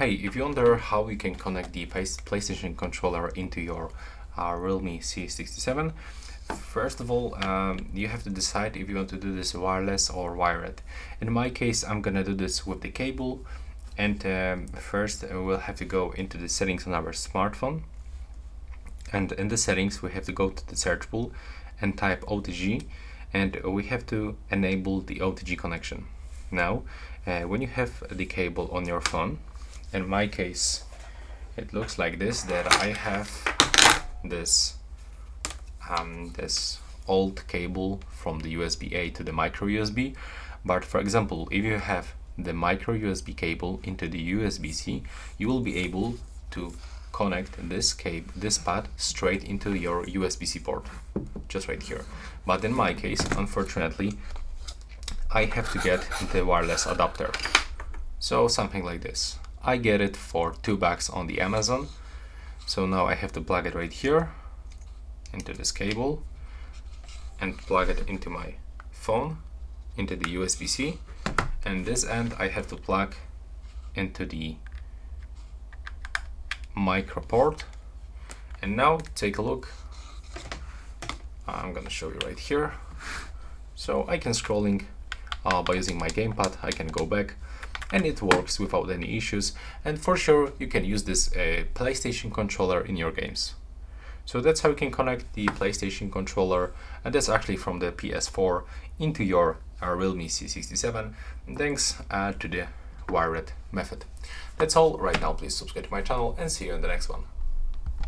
Hey, if you wonder how you can connect the PlayStation controller into your Realme C67, first of all, you have to decide if you want to do this wireless or wired. In my case, I'm gonna do this with the cable, and first we'll have to go into the settings on our smartphone, and in the settings we have to go to the search pool and type OTG, and we have to enable the OTG connection. Now, when you have the cable on your phone, in my case, it looks like this, that I have this this old cable from the USB-A to the micro USB. But for example, if you have the micro USB cable into the USB-C, you will be able to connect this pad straight into your USB-C port, just right here. But in my case, unfortunately, I have to get the wireless adapter. So something like this. I get it for $2 on the Amazon. So now I have to plug it right here into this cable and plug it into my phone, into the USB-C, and this end I have to plug into the micro port. And now take a look. I'm gonna show you right here. So I can scrolling by using my gamepad, I can go back, and it works without any issues. And for sure, you can use this PlayStation controller in your games. So that's how you can connect the PlayStation controller, and that's actually from the PS4 into your Realme C67, thanks to the wired method. That's all right now. Please subscribe to my channel and see you in the next one.